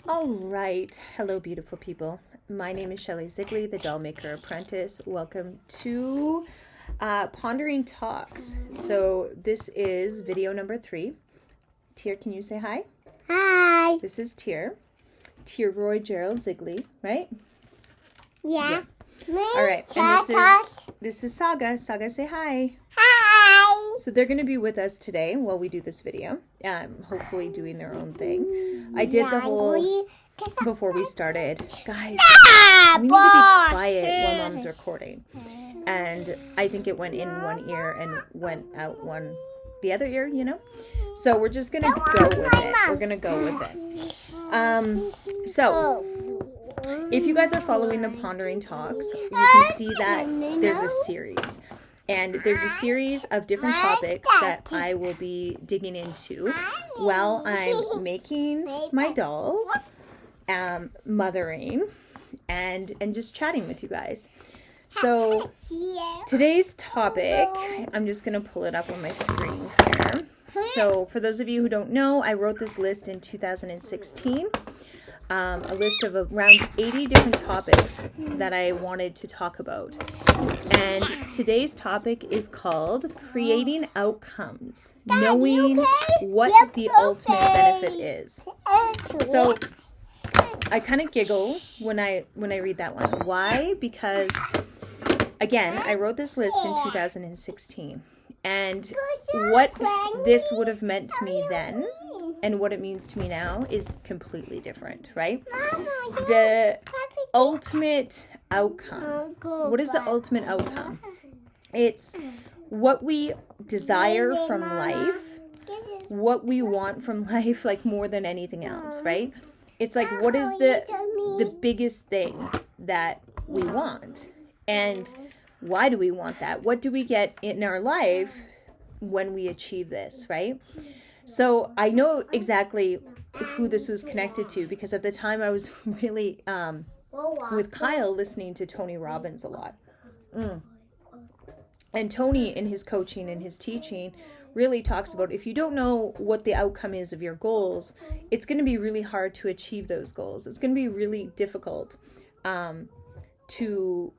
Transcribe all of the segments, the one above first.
All right. Hello, beautiful people. My name is 𝕭𝖊𝖆𝖙𝖈, the doll maker apprentice. Welcome to Pondering Talks. So this is video number 3. 𝕮, can you say hi? Hi. This is 𝕮𝖗𝖆𝖙𝖆𝖊, right? Yeah. All right. And this is Saga. Saga, say hi. Hi. So they're going to be with us today while we do this video. Hopefully doing their own thing. I did the whole before we started. Guys, we need to be quiet while Mom's recording. And I think it went in one ear and went out the other ear, you know? So we're just going to go with it. We're going to go with it. So if you guys are following the Pondering Talks, you can see that there's a series. And there's a series of different topics that I will be digging into while I'm making my dolls, mothering, and just chatting with you guys. So today's topic, I'm just going to pull it up on my screen here. So for those of you who don't know, I wrote this list in 2016. A list of around 80 different topics that I wanted to talk about. And today's topic is called Creating Outcomes, Knowing what the ultimate benefit is. So I kind of giggle when I read that one. Why? Because, again, I wrote this list in 2016. And what this would have meant to me then and what it means to me now is completely different, right? The ultimate outcome. What is the ultimate outcome? It's what we desire from life, what we want from life, like more than anything else, right? It's like, what is the biggest thing that we want? And why do we want that? What do we get in our life when we achieve this, right? So I know exactly who this was connected to because at the time I was really with Kyle listening to Tony Robbins a lot. And Tony in his coaching and his teaching really talks about if you don't know what the outcome is of your goals, it's going to be really hard to achieve those goals. It's going to be really difficult to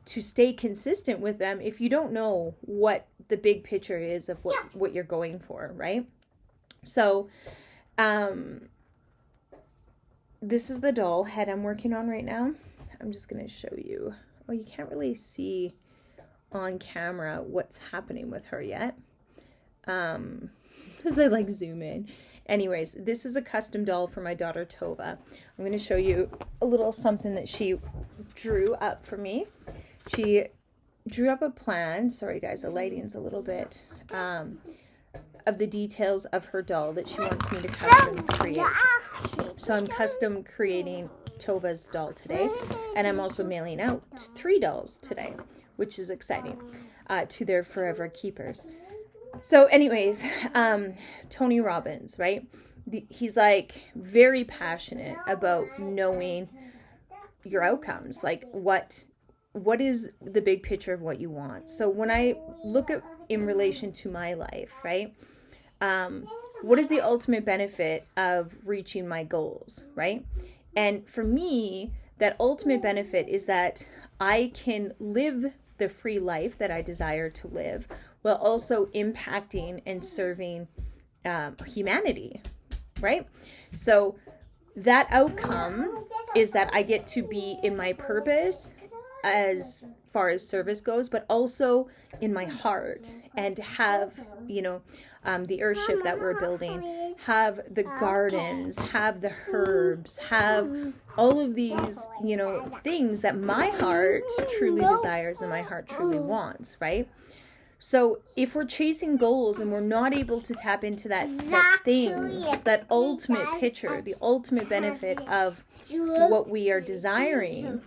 stay consistent with them if you don't know what the big picture is of what you're going for, right? So, this is the doll head I'm working on right now. I'm just going to show you. Oh, you can't really see on camera what's happening with her yet. Because I like zoom in. Anyways, this is a custom doll for my daughter Tova. I'm going to show you a little something that she drew up for me. She drew up a plan. Sorry guys, the lighting's a little bit of the details of her doll that she wants me to custom create. So I'm custom creating Tova's doll today, and I'm also mailing out 3 dolls today, which is exciting, to their forever keepers. So anyways, Tony Robbins, right? He's like very passionate about knowing your outcomes, like what is the big picture of what you want. So when I look at in relation to my life, right? What is the ultimate benefit of reaching my goals, right? And for me, that ultimate benefit is that I can live the free life that I desire to live while also impacting and serving humanity, right? So that outcome is that I get to be in my purpose as far as service goes, but also in my heart and have, the earthship that we're building, have the gardens, have the herbs, have all of these, things that my heart truly desires and my heart truly wants, right? So if we're chasing goals and we're not able to tap into that thing, that ultimate picture, the ultimate benefit of what we are desiring,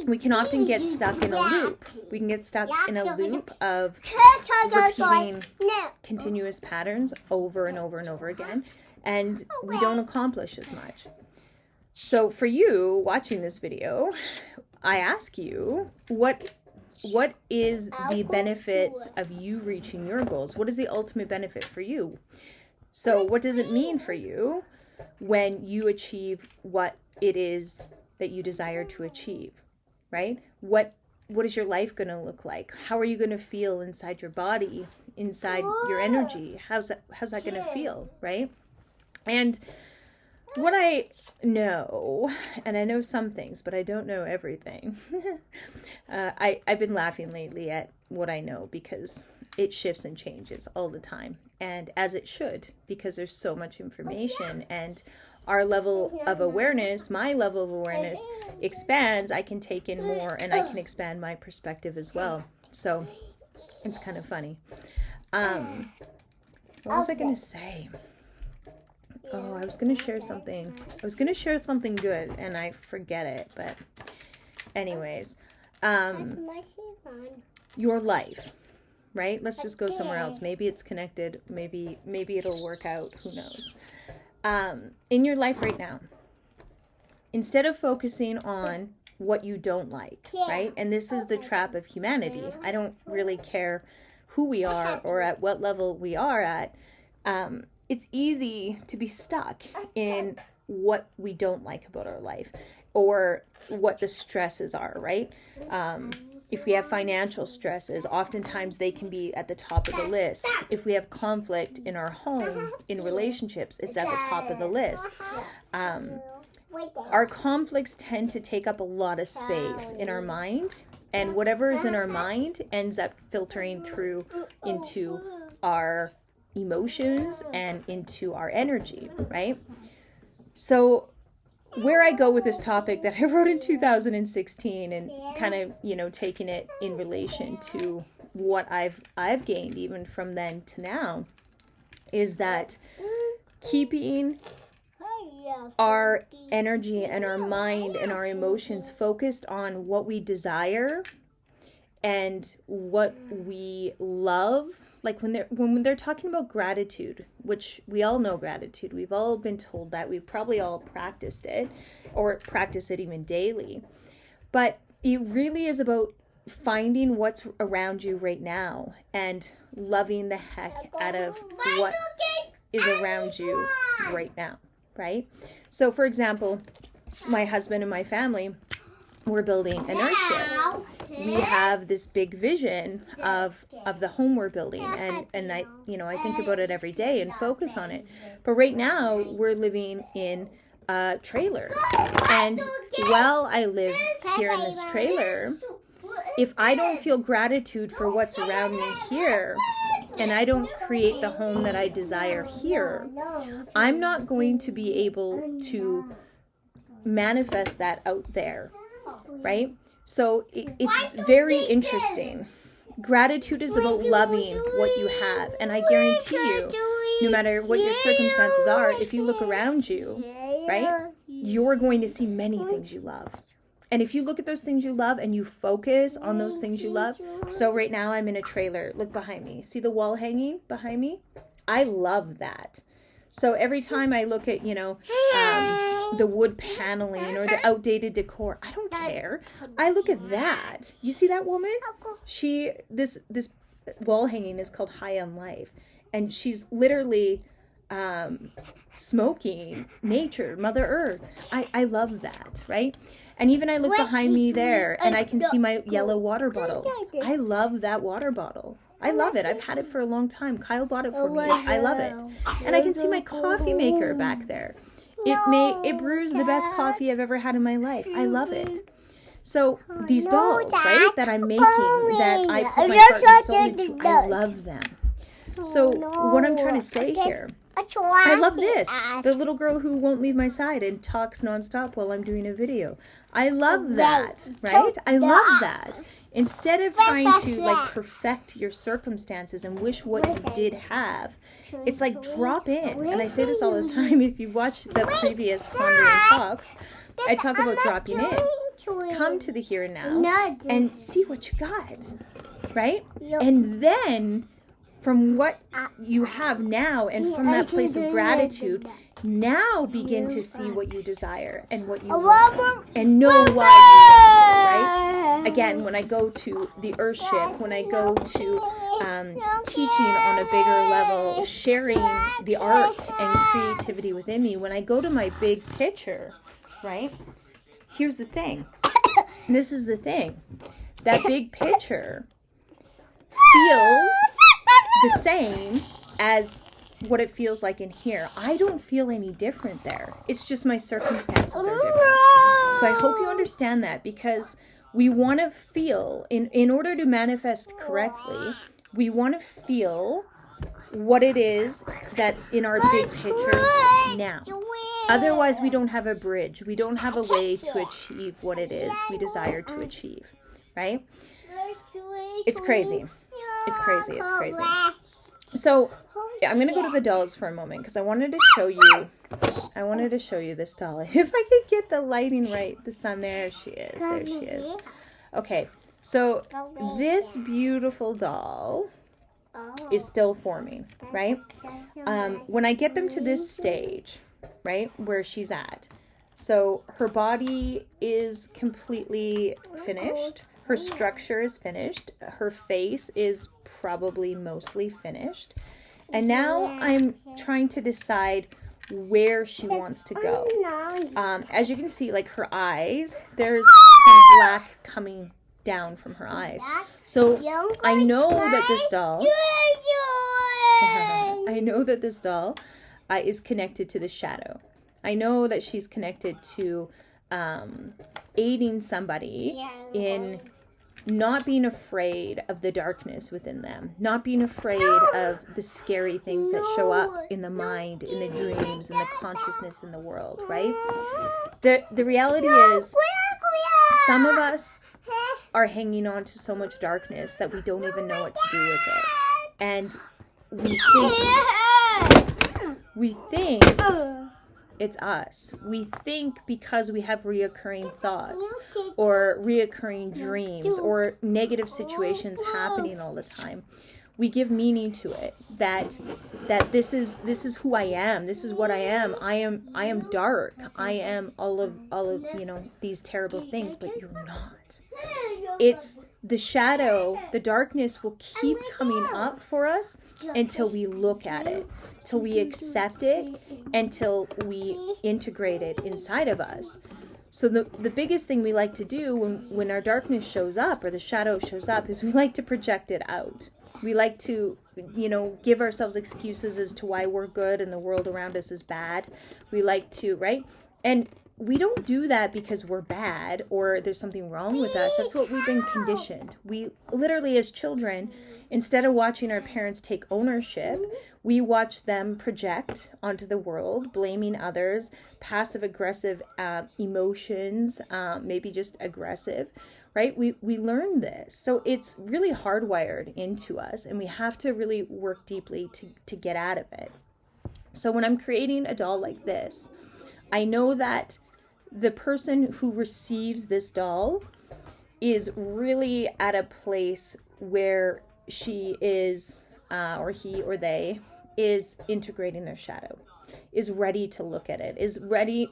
we can often get stuck in a loop. We can get stuck in a loop of repeating continuous patterns over and over and over again, and we don't accomplish as much. So for you watching this video, I ask you, what is the benefits of you reaching your goals? What is the ultimate benefit for you? So what does it mean for you when you achieve what it is that you desire to achieve, right? What is your life going to look like? How are you going to feel inside your body, inside your energy? How's that going to feel, right? And what I know, and I know some things, but I don't know everything. I've been laughing lately at what I know because it shifts and changes all the time. And as it should, because there's so much information and our level of awareness, my level of awareness expands. I can take in more and I can expand my perspective as well. So it's kind of funny. What was I going to say? Oh, I was going to share something. I was going to share something good and I forget it. But anyways, your life, right? Let's just go somewhere else. Maybe it's connected. Maybe it'll work out. Who knows? In your life right now, instead of focusing on what you don't like, right? And this is the trap of humanity. I don't really care who we are or at what level we are at. It's easy to be stuck in what we don't like about our life or what the stresses are, right? If we have financial stresses, oftentimes they can be at the top of the list. If we have conflict in our home, in relationships, it's at the top of the list. Our conflicts tend to take up a lot of space in our mind, and whatever is in our mind ends up filtering through into our emotions and into our energy, right? So where I go with this topic that I wrote in 2016 and kind of, taking it in relation to what I've gained even from then to now is that keeping our energy and our mind and our emotions focused on what we desire and what we love. Like when they're talking about gratitude, which we all know gratitude, we've all been told that, we've probably all practiced it or practice it even daily. But it really is about finding what's around you right now and loving the heck out of what is around you right now, right? So for example, my husband and my family, we're building an earthship. We have this big vision of the home we're building, and I think about it every day and focus on it. But right now we're living in a trailer, and while I live here in this trailer, if I don't feel gratitude for what's around me here, and I don't create the home that I desire here, I'm not going to be able to manifest that out there. Right? So it's very interesting. Gratitude is about loving what you have. And I guarantee you, no matter what your circumstances are, if you look around you, right, you're going to see many things you love. And if you look at those things you love and you focus on those things you love. So right now I'm in a trailer. Look behind me. See the wall hanging behind me? I love that. So every time I look at, the wood paneling or the outdated decor, I don't care. I look at that. You see that woman? This wall hanging is called High on Life. And she's literally smoking nature, Mother Earth. I love that, right? And even I look behind me there and I can see my yellow water bottle. I love that water bottle. I love it. I've had it for a long time. Kyle bought it for me. I love it. And I can see my coffee maker back there. It brews the best coffee I've ever had in my life. I love it. So these dolls, right, that I'm making, that I put my heart and soul into, I love them. So what I'm trying to say here, I love this. The little girl who won't leave my side and talks nonstop while I'm doing a video. I love that, right? I love that. Instead of trying to perfect your circumstances and wish what you did have, it's like drop in. And I say this all the time. If you watch the previous Pondering Talks, I talk about dropping in. Come to the here and now and see what you got, right? And then from what you have now and from that place of gratitude, now begin to see what you desire and what you want and know why you want it, right? Again, when I go to the Earthship, when I go to teaching on a bigger level, sharing the art and creativity within me, when I go to my big picture, right? Here's the thing. This is the thing. That big picture feels the same as what it feels like in here. I don't feel any different there. It's just my circumstances are different. So I hope you understand that, because we want to feel, in order to manifest correctly, we want to feel what it is that's in our big picture now. Otherwise, we don't have a bridge. We don't have a way to achieve what it is we desire to achieve, right? It's crazy. It's crazy. It's crazy. So I'm going to go to the dolls for a moment, because I wanted to show you this doll. If I could get the lighting right, the sun, there she is. There she is. Okay, so this beautiful doll is still forming, right? When I get them to this stage, right, where she's at, so her body is completely finished. Her structure is finished. Her face is probably mostly finished. And now I'm trying to decide where she wants to go. As you can see, like her eyes, there's some black coming down from her eyes. So I know that this doll is connected to the shadow. I know that she's connected to aiding somebody in not being afraid of the darkness within them, not being afraid of the scary things that show up in the mind, in the dreams, in the consciousness in the world, right? The reality is, some of us are hanging on to so much darkness that we don't even know what to do with it. And we think it's us. We think because we have reoccurring thoughts or reoccurring dreams or negative situations happening all the time, we give meaning to it, that this is who I am. This is what I am. I am dark. I am all of these terrible things, but you're not. It's the shadow, the darkness will keep coming up for us until we look at it, till we accept it, until we integrate it inside of us. So the biggest thing we like to do when our darkness shows up or the shadow shows up is we like to project it out. We like to, give ourselves excuses as to why we're good and the world around us is bad. We like to, right? And we don't do that because we're bad or there's something wrong with us. That's what we've been conditioned. We literally, as children, instead of watching our parents take ownership, we watch them project onto the world, blaming others, passive-aggressive emotions, maybe just aggressive, right? We learn this. So it's really hardwired into us, and we have to really work deeply to get out of it. So when I'm creating a doll like this, I know that the person who receives this doll is really at a place where she is, or he or they, is integrating their shadow, is ready to look at it, is ready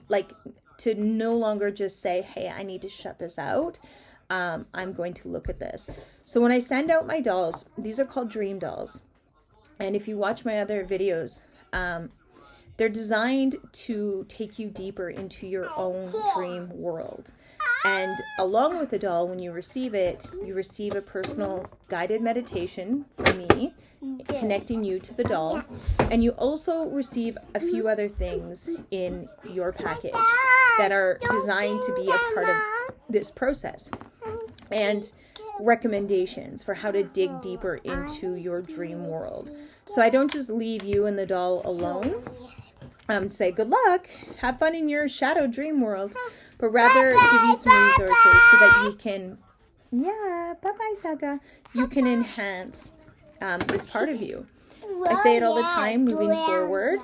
to no longer just say, hey, I need to shut this out. I'm going to look at this. So when I send out my dolls, these are called dream dolls. And if you watch my other videos, they're designed to take you deeper into your own dream world. And along with the doll, when you receive it, you receive a personal guided meditation from me, connecting you to the doll. And you also receive a few other things in your package that are designed to be a part of this process. And recommendations for how to dig deeper into your dream world. So I don't just leave you and the doll alone. Say good luck, have fun in your shadow dream world, but rather give you some resources so that you can, bye-bye, Saga, you can enhance this part of you. I say it all the time, moving forward,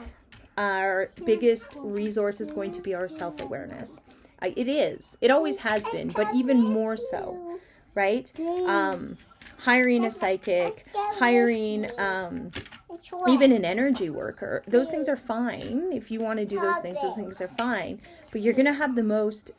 our biggest resource is going to be our self-awareness. It is. It always has been, but even more so, right? Hiring a psychic, hiring even an energy worker. Those things are fine. If you want to do those things are fine. But you're going to have the most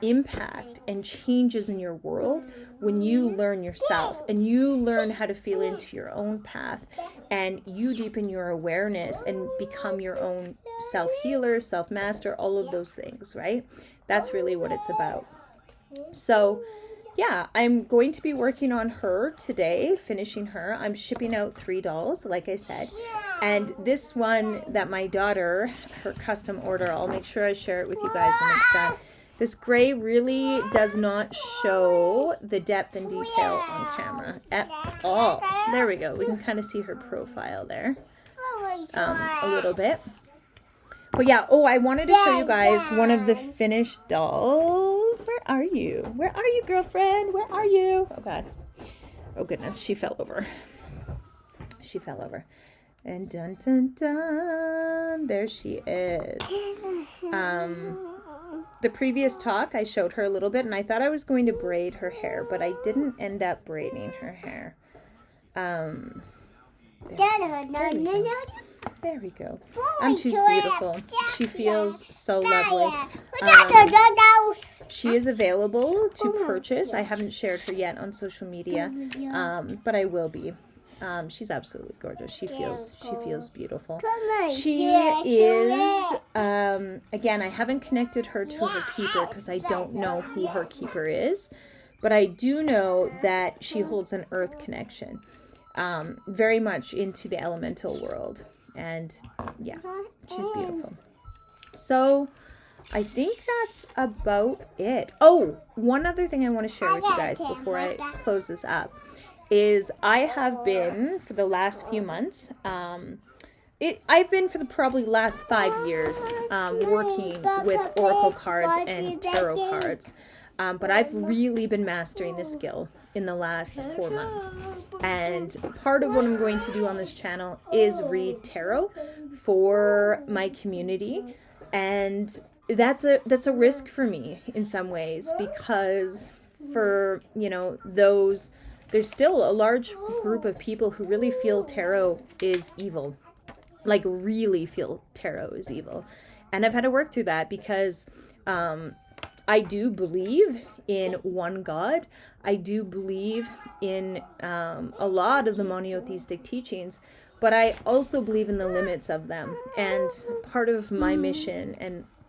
impact and changes in your world when you learn yourself and you learn how to feel into your own path and you deepen your awareness and become your own self-healer, self-master, all of those things, right? That's really what it's about. So yeah, I'm going to be working on her today, finishing her. I'm shipping out 3 dolls, like I said. And this one that my daughter, her custom order, I'll make sure I share it with you guys when it's done. This gray really does not show the depth and detail on camera at all. There we go. We can kind of see her profile there a little bit. But yeah, oh, I wanted to show you guys one of the finished dolls. Where are you? Where are you, girlfriend? Where are you? Oh, God. Oh, goodness. She fell over. She fell over. And dun, dun, dun. There she is. The previous talk, I showed her a little bit, and I thought I was going to braid her hair, but I didn't end up braiding her hair. There we go. She's beautiful. She feels so lovely. She is available to purchase. I haven't shared her yet on social media, but I will be. She's absolutely gorgeous. She feels beautiful. She is, again, I haven't connected her to her keeper because I don't know who her keeper is, but I do know that she holds an earth connection, very much into the elemental world. And yeah, she's beautiful. So I think that's about it. Oh, one other thing I want to share with you guys before I close this up is I have been for the last few months, I've been for the probably last 5 years working with oracle cards and tarot cards. But I've really been mastering this skill in the last 4 months. And part of what I'm going to do on this channel is read tarot for my community. And that's a risk for me in some ways, because for, there's still a large group of people who really feel tarot is evil. Like really feel tarot is evil. And I've had to work through that because I do believe in one God. I do believe in a lot of the monotheistic teachings, but I also believe in the limits of them. And part of my mission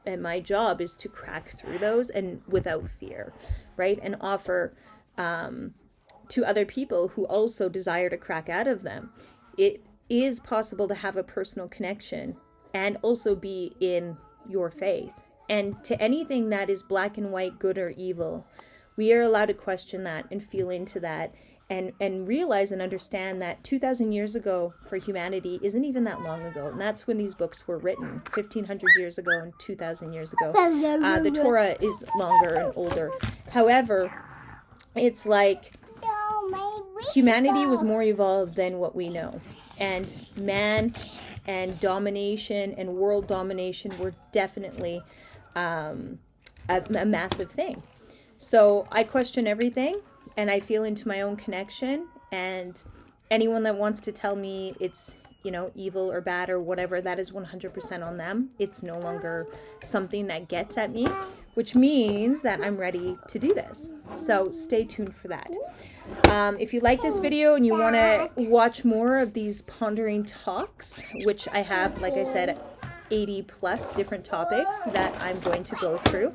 and my job is to crack through those and without fear, right? And offer to other people who also desire to crack out of them. It is possible to have a personal connection and also be in your faith. And to anything that is black and white, good or evil, we are allowed to question that and feel into that and realize and understand that 2,000 years ago for humanity isn't even that long ago. And that's when these books were written, 1,500 years ago and 2,000 years ago. The Torah is longer and older. However, it's like humanity was more evolved than what we know. And man and domination and world domination were definitely a massive thing. So I question everything and I feel into my own connection, and anyone that wants to tell me it's, evil or bad or whatever, that is 100% on them. It's no longer something that gets at me, which means that I'm ready to do this. So stay tuned for that. If you like this video and you want to watch more of these pondering talks, which I have, like I said, 80 plus different topics that I'm going to go through.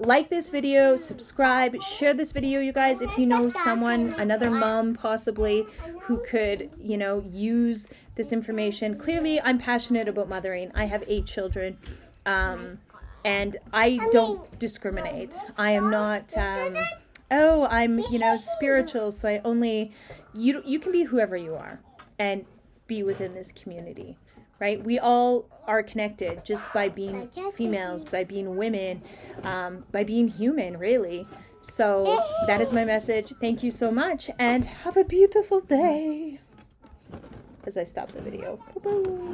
Like this video, subscribe, share this video, you guys, if you know someone, another mom possibly, who could, use this information. Clearly, I'm passionate about mothering. I have 8 children, and I don't discriminate. I am not, I'm, spiritual, so I only, you can be whoever you are and be within this community. Right? We all are connected just by being females, by being women, by being human, really. So that is my message. Thank you so much and have a beautiful day. As I stop the video. Bye-bye.